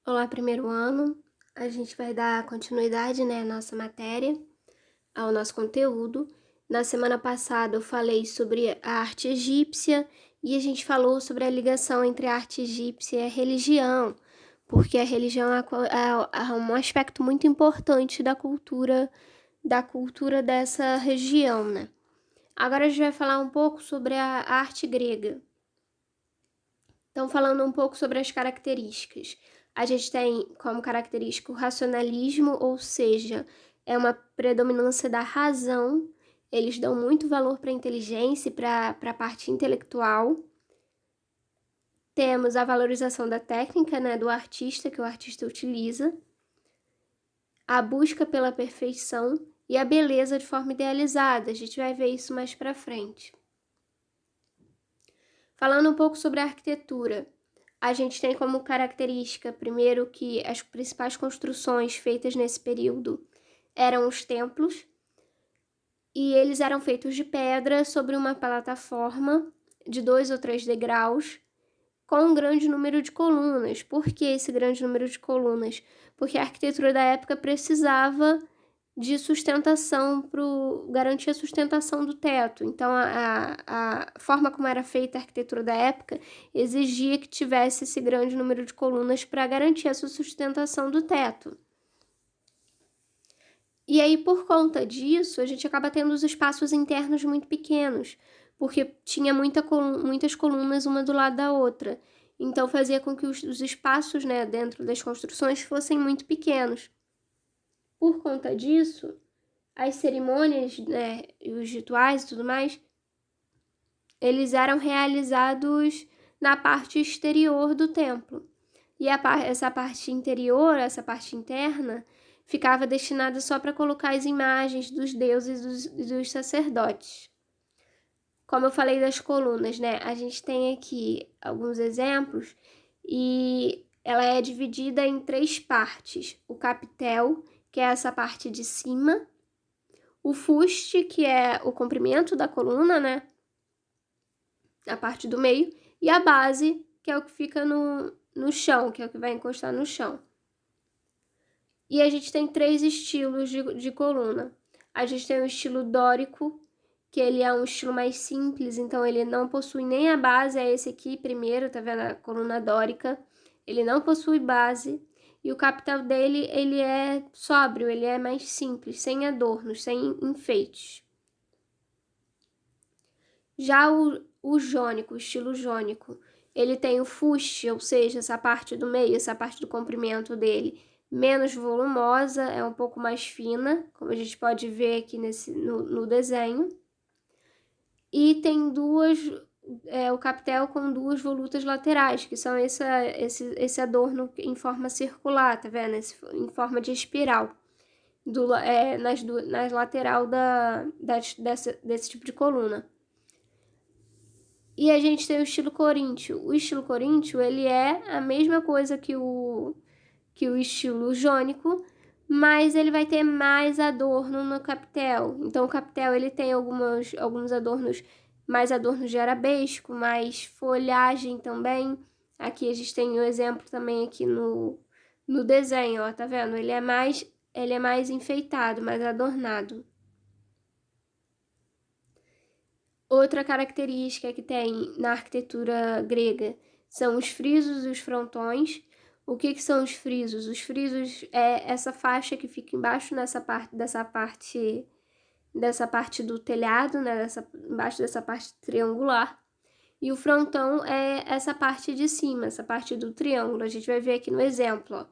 Olá, primeiro ano. A gente vai dar continuidade, à nossa matéria, ao nosso conteúdo. Na semana passada eu falei sobre a arte egípcia e a gente falou sobre a ligação entre a arte egípcia e a religião, porque a religião é um aspecto muito importante da cultura dessa região, né? Agora a gente vai falar um pouco sobre a arte grega. Então, falando um pouco sobre as características. A gente tem como característica o racionalismo, ou seja, é uma predominância da razão. Eles dão muito valor para a inteligência e para a parte intelectual. Temos a valorização da técnica, do artista, que o artista utiliza. A busca pela perfeição e a beleza de forma idealizada. A gente vai ver isso mais para frente. Falando um pouco sobre a arquitetura. A gente tem como característica, primeiro, que as principais construções feitas nesse período eram os templos, e eles eram feitos de pedra sobre uma plataforma de 2 ou 3 degraus, com um grande número de colunas. Por que esse grande número de colunas? Porque a arquitetura da época precisava de sustentação para garantir a sustentação do teto. Então, a forma como era feita a arquitetura da época exigia que tivesse esse grande número de colunas para garantir essa sustentação do teto. E aí, por conta disso, a gente acaba tendo os espaços internos muito pequenos, porque tinha muitas colunas uma do lado da outra. Então, fazia com que os espaços, dentro das construções fossem muito pequenos. Por conta disso, as cerimônias, e os rituais e tudo mais, eles eram realizados na parte exterior do templo. E essa parte interior, essa parte interna, ficava destinada só para colocar as imagens dos deuses e dos sacerdotes. Como eu falei das colunas, a gente tem aqui alguns exemplos e ela é dividida em 3 partes. O capitel, que é essa parte de cima, o fuste, que é o comprimento da coluna, a parte do meio, e a base, que é o que fica no chão, que é o que vai encostar no chão. E a gente tem 3 estilos de coluna. A gente tem o estilo dórico, que ele é um estilo mais simples, então ele não possui nem a base, é esse aqui primeiro, tá vendo a coluna dórica? Ele não possui base. E o capitel dele, ele é sóbrio, ele é mais simples, sem adornos, sem enfeites. Já o jônico, o estilo jônico, ele tem o fuste, ou seja, essa parte do meio, essa parte do comprimento dele, menos volumosa, é um pouco mais fina, como a gente pode ver aqui no desenho. E tem o capitel com 2 volutas laterais, que são esse adorno em forma circular, tá vendo? Em forma de espiral, nas lateral desse tipo de coluna. E a gente tem o estilo coríntio. O estilo coríntio, ele é a mesma coisa que o estilo jônico, mas ele vai ter mais adorno no capitel. Então, o capitel, ele tem alguns adornos, mais adornos de arabesco, mais folhagem também. Aqui a gente tem um exemplo também aqui no desenho, ó, tá vendo? Ele é mais enfeitado, mais adornado. Outra característica que tem na arquitetura grega são os frisos e os frontões. O que são os frisos? Os frisos é essa faixa que fica embaixo dessa parte do telhado, embaixo dessa parte triangular. E o frontão é essa parte de cima, essa parte do triângulo. A gente vai ver aqui no exemplo, ó.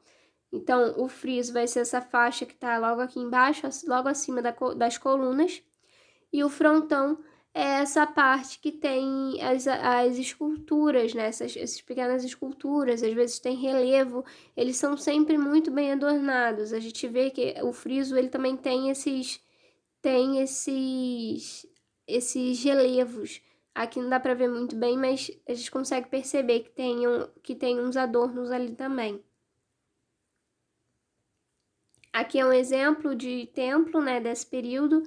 Então, o friso vai ser essa faixa que está logo aqui embaixo, logo acima das colunas. E o frontão é essa parte que tem as esculturas, essas pequenas esculturas, às vezes tem relevo, eles são sempre muito bem adornados. A gente vê que o friso, ele também tem esses relevos. Aqui não dá para ver muito bem, mas a gente consegue perceber que tem uns adornos ali também. Aqui é um exemplo de templo, desse período,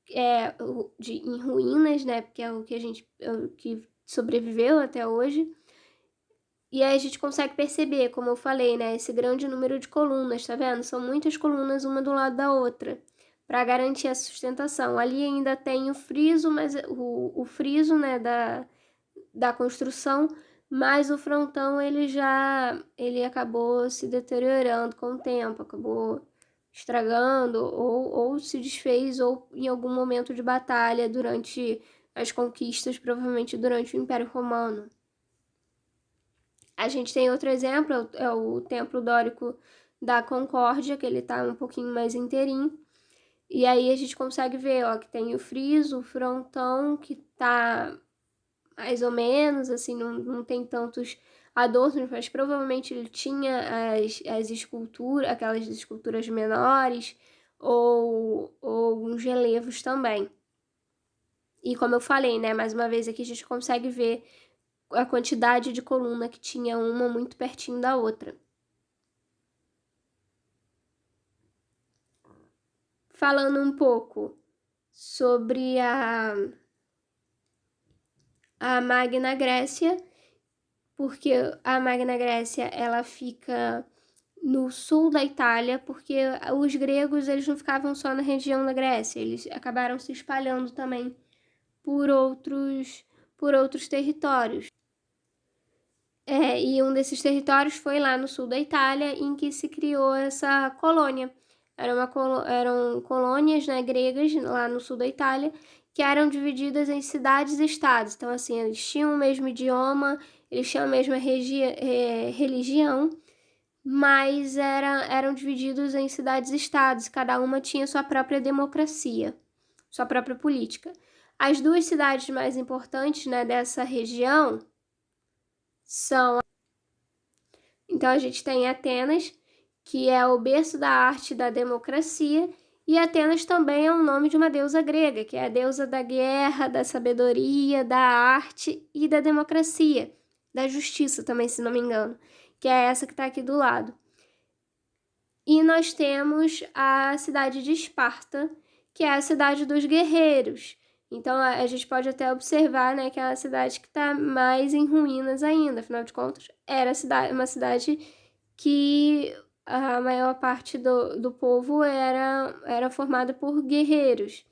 em ruínas, porque é o que sobreviveu até hoje. E aí a gente consegue perceber, como eu falei, né, esse grande número de colunas, tá vendo? São muitas colunas uma do lado da outra, para garantir a sustentação. Ali ainda tem o friso, mas o friso, né, da construção, mas o frontão ele acabou se deteriorando com o tempo, acabou estragando ou se desfez ou em algum momento de batalha durante as conquistas, provavelmente durante o Império Romano. A gente tem outro exemplo, é o Templo Dórico da Concórdia, que ele tá um pouquinho mais inteirinho. E aí a gente consegue ver, ó, que tem o friso, o frontão, que tá mais ou menos, assim, não tem tantos adornos, mas provavelmente ele tinha as esculturas, aquelas esculturas menores, ou alguns relevos também. E como eu falei, né, mais uma vez aqui a gente consegue ver a quantidade de coluna que tinha uma muito pertinho da outra. Falando um pouco sobre a Magna Grécia, porque a Magna Grécia ela fica no sul da Itália, porque os gregos eles não ficavam só na região da Grécia, eles acabaram se espalhando também por outros territórios. E um desses territórios foi lá no sul da Itália, em que se criou essa colônia. Eram colônias, né, gregas lá no sul da Itália, que eram divididas em cidades e estados. Então, assim, eles tinham o mesmo idioma, eles tinham a mesma religião, mas eram divididos em cidades e estados. Cada uma tinha sua própria democracia, sua própria política. As duas cidades mais importantes, né, dessa região são... Então, a gente tem Atenas, que é o berço da arte e da democracia, e Atenas também é o nome de uma deusa grega, que é a deusa da guerra, da sabedoria, da arte e da democracia, da justiça também, se não me engano, que é essa que está aqui do lado. E nós temos a cidade de Esparta, que é a cidade dos guerreiros. Então, a gente pode até observar, né, que é uma cidade que está mais em ruínas ainda. Afinal de contas, era uma cidade que a maior parte do povo era formada por guerreiros.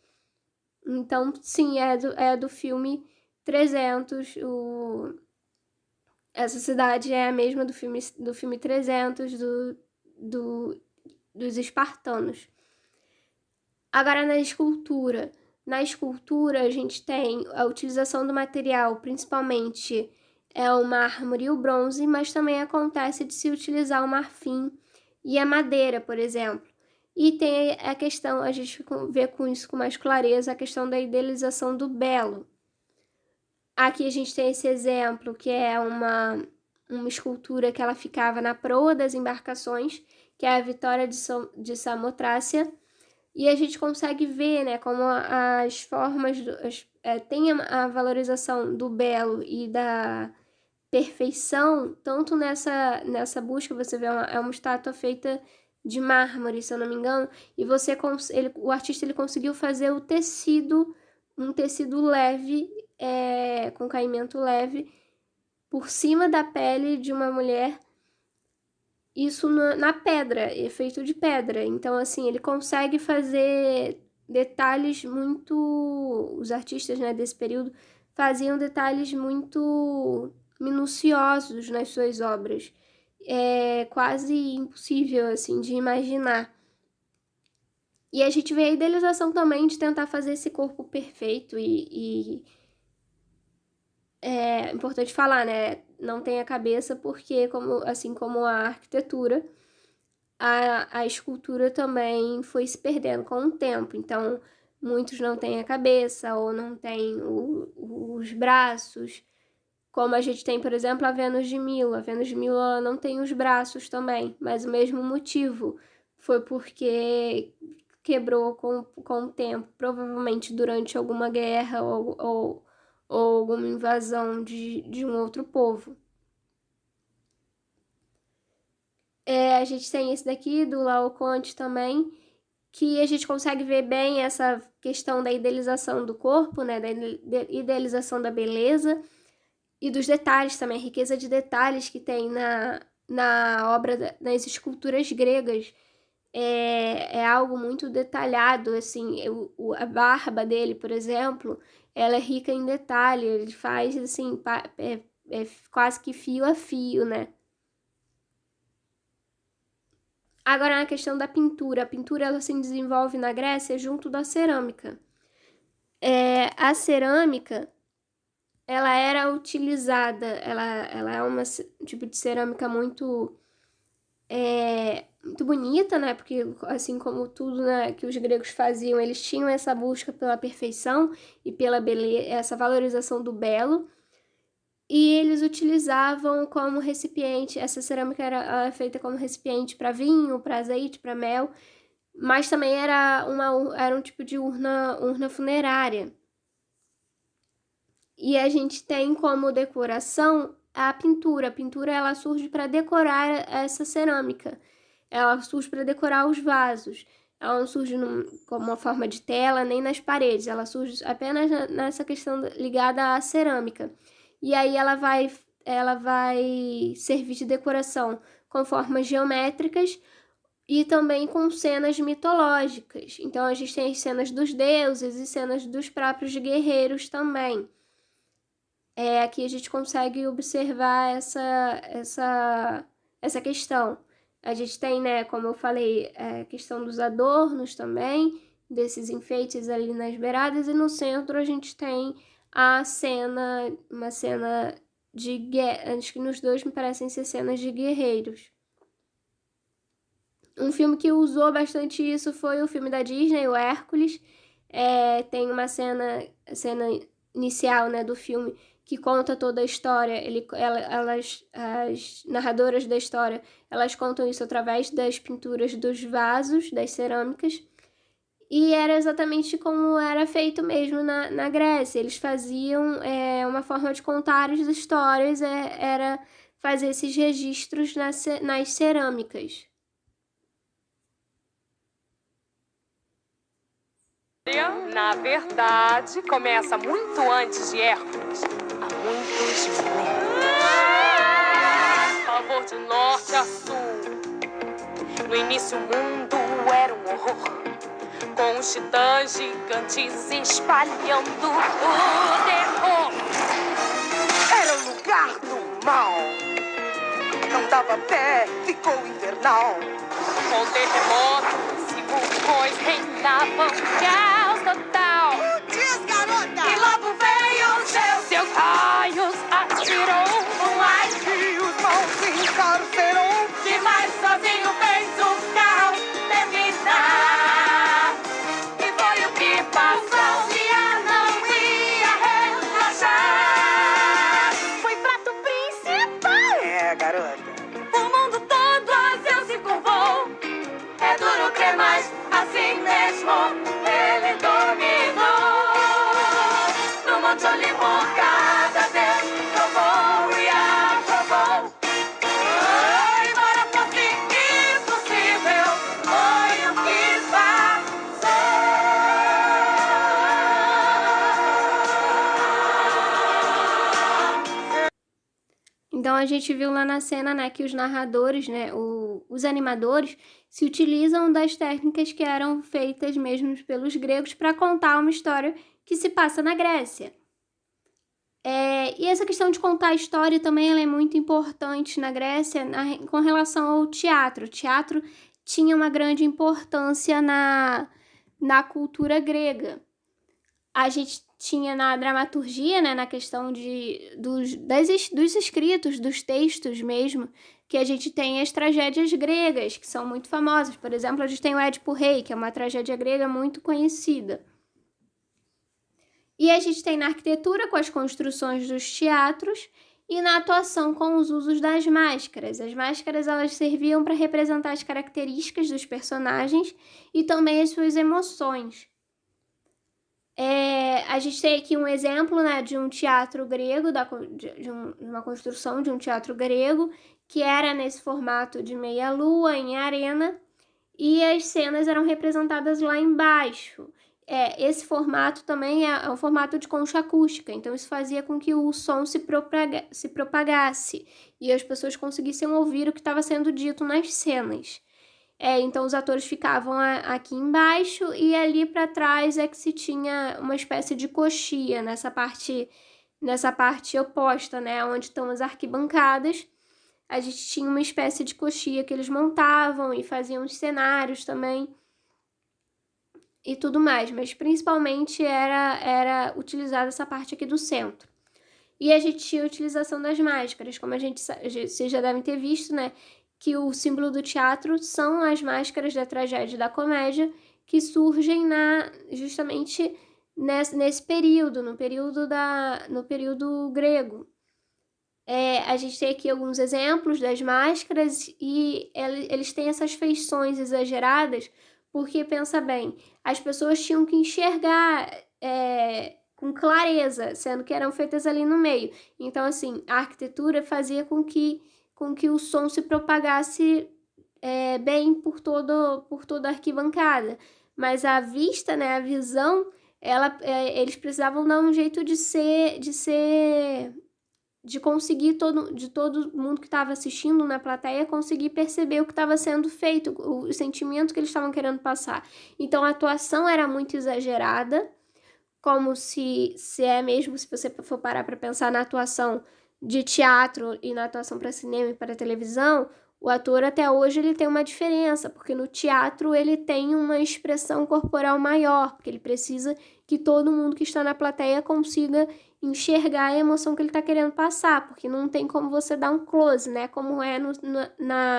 Então, sim, é do filme 300. Essa cidade é a mesma do filme 300, dos espartanos. Agora, na escultura. Na escultura, a gente tem a utilização do material, principalmente o mármore e o bronze, mas também acontece de se utilizar o marfim e a madeira, por exemplo. E tem a questão, a gente vê com isso com mais clareza, a questão da idealização do belo. Aqui a gente tem esse exemplo, que é uma escultura que ela ficava na proa das embarcações, que é a Vitória de Samotrácia, e a gente consegue ver, né, como as formas tem a valorização do belo e da perfeição, tanto nessa busca. Você vê é uma estátua feita de mármore, se eu não me engano, e o artista ele conseguiu fazer o tecido, um tecido leve, com caimento leve, por cima da pele de uma mulher, isso na pedra, é feito de pedra. Então, assim, ele consegue fazer detalhes muito... Os artistas, né, desse período faziam detalhes muito minuciosos nas suas obras. É quase impossível, assim, de imaginar. E a gente vê a idealização também de tentar fazer esse corpo perfeito e é importante falar, né? Não tem a cabeça porque, assim como a arquitetura, a escultura também foi se perdendo com o tempo. Então, muitos não têm a cabeça ou não têm os braços. Como a gente tem, por exemplo, a Vênus de Milo. A Vênus de Milo ela não tem os braços também, mas o mesmo motivo foi porque quebrou com o tempo, provavelmente durante alguma guerra ou alguma invasão de um outro povo. A gente tem esse daqui, do Laocoonte também, que a gente consegue ver bem essa questão da idealização do corpo, né, da idealização da beleza, e dos detalhes também, a riqueza de detalhes que tem na obra, nas esculturas gregas. É algo muito detalhado, assim, a barba dele, por exemplo, ela é rica em detalhe, ele faz, assim, quase que fio a fio, né? Agora, na questão da pintura, a pintura, ela se desenvolve na Grécia junto da cerâmica. A cerâmica, ela era utilizada, ela é um tipo de cerâmica muito bonita, né? Porque assim como tudo, né, que os gregos faziam, eles tinham essa busca pela perfeição e pela beleza, essa valorização do belo. E eles utilizavam como recipiente, essa cerâmica era feita como recipiente para vinho, para azeite, para mel, mas também era um tipo de urna funerária. E a gente tem como decoração a pintura. A pintura, ela surge para decorar essa cerâmica. Ela surge para decorar os vasos. Ela não surge como uma forma de tela, nem nas paredes. Ela surge apenas nessa questão ligada à cerâmica. E aí ela vai servir de decoração com formas geométricas e também com cenas mitológicas. Então a gente tem as cenas dos deuses e cenas dos próprios guerreiros também. Aqui a gente consegue observar essa questão. A gente tem, né, como eu falei, a questão dos adornos também, desses enfeites ali nas beiradas, e no centro a gente tem uma cena de guerra. Acho que nos dois me parecem ser cenas de guerreiros. Um filme que usou bastante isso foi o filme da Disney, o Hércules. Tem uma cena inicial, né, do filme que conta toda a história. As narradoras da história, elas contam isso através das pinturas dos vasos, das cerâmicas. E era exatamente como era feito mesmo na Grécia. Eles faziam uma forma de contar as histórias, era fazer esses registros nas cerâmicas. Na verdade, começa muito antes de Hércules. Há muitos milênios. Favor de norte a sul. No início o mundo era um horror, com os titãs gigantes espalhando o terror. Era o lugar do mal. Não dava pé, ficou infernal. Com terremotos e vulcões reinavam caos total. Diz, garota! E logo veio seus raios atirou. Com as rios maus encarcerou. Demais sozinho fez o caos terminar. E foi o que passou. O dia não ia relaxar. Foi prato principal. Garota. O mundo todo a Zeus se curvou. É duro crer, mas assim mesmo ele dominou. No Monte Olimpo cada Deus provou e aprovou. Embora fosse impossível, foi o que passou. Então a gente viu lá na cena, né, que os narradores, né, os animadores, se utilizam das técnicas que eram feitas mesmo pelos gregos para contar uma história que se passa na Grécia. E essa questão de contar a história também ela é muito importante na Grécia com relação ao teatro. O teatro tinha uma grande importância na cultura grega. A gente tinha na dramaturgia, né, na questão dos escritos, dos textos mesmo, que a gente tem as tragédias gregas, que são muito famosas. Por exemplo, a gente tem o Édipo Rei, que é uma tragédia grega muito conhecida. E a gente tem na arquitetura com as construções dos teatros e na atuação com os usos das máscaras. As máscaras elas serviam para representar as características dos personagens e também as suas emoções. A gente tem aqui um exemplo, né, de um teatro grego, de uma construção de um teatro grego, que era nesse formato de meia-lua, em arena, e as cenas eram representadas lá embaixo. esse formato também é um formato de concha acústica, então isso fazia com que o som se propagasse e as pessoas conseguissem ouvir o que estava sendo dito nas cenas. Então os atores ficavam aqui embaixo e ali para trás é que se tinha uma espécie de coxia nessa parte oposta, né, onde estão as arquibancadas. A gente tinha uma espécie de coxia que eles montavam e faziam os cenários também e tudo mais, mas principalmente era utilizada essa parte aqui do centro. E a gente tinha a utilização das máscaras, como vocês já devem ter visto, né, que o símbolo do teatro são as máscaras da tragédia e da comédia que surgem justamente nesse período, no período grego. A gente tem aqui alguns exemplos das máscaras e eles têm essas feições exageradas porque, pensa bem, as pessoas tinham que enxergar com clareza, sendo que eram feitas ali no meio. Então, assim, a arquitetura fazia com que o som se propagasse bem por toda a arquibancada. Mas a vista, né, a visão, eles precisavam dar um jeito de conseguir todo mundo que estava assistindo na plateia conseguir perceber o que estava sendo feito, o sentimento que eles estavam querendo passar. Então a atuação era muito exagerada, como se mesmo, se você for parar para pensar na atuação de teatro e na atuação para cinema e para televisão, o ator até hoje ele tem uma diferença, porque no teatro ele tem uma expressão corporal maior, porque ele precisa que todo mundo que está na plateia consiga enxergar a emoção que ele está querendo passar, porque não tem como você dar um close, né, como é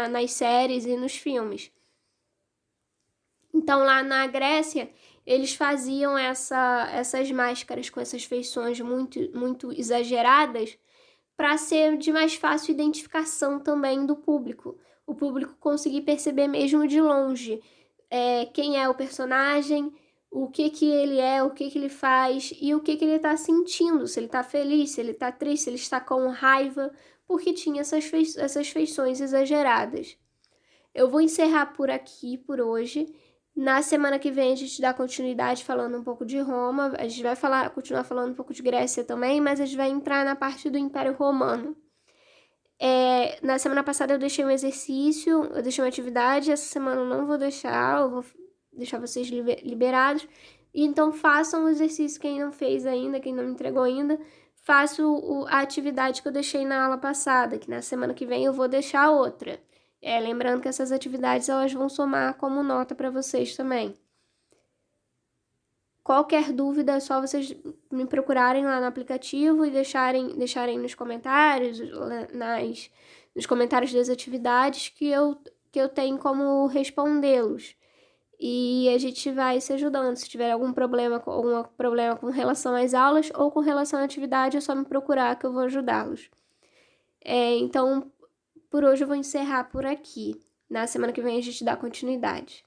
nas séries e nos filmes. Então, lá na Grécia, eles faziam essas máscaras com essas feições muito, muito exageradas para ser de mais fácil identificação também do público. O público conseguir perceber mesmo de longe quem é o personagem, o que ele é, o que ele faz e o que ele está sentindo, se ele está feliz, se ele está triste, se ele está com raiva, porque tinha essas feições exageradas. Eu vou encerrar por aqui por hoje. Na semana que vem a gente dá continuidade falando um pouco de Roma, a gente vai continuar falando um pouco de Grécia também, mas a gente vai entrar na parte do Império Romano. Na semana passada eu deixei um exercício, eu deixei uma atividade, essa semana eu não vou deixar, eu vou deixar vocês liberados. Então façam o exercício, quem não fez ainda, quem não entregou ainda, faça a atividade que eu deixei na aula passada, que na semana que vem eu vou deixar outra. Lembrando que essas atividades elas vão somar como nota para vocês também. Qualquer dúvida é só vocês me procurarem lá no aplicativo e deixarem nos comentários, nos comentários das atividades que eu tenho como respondê-los. E a gente vai se ajudando. Se tiver algum problema com relação às aulas ou com relação à atividade, é só me procurar que eu vou ajudá-los. Então, por hoje eu vou encerrar por aqui. Na semana que vem a gente dá continuidade.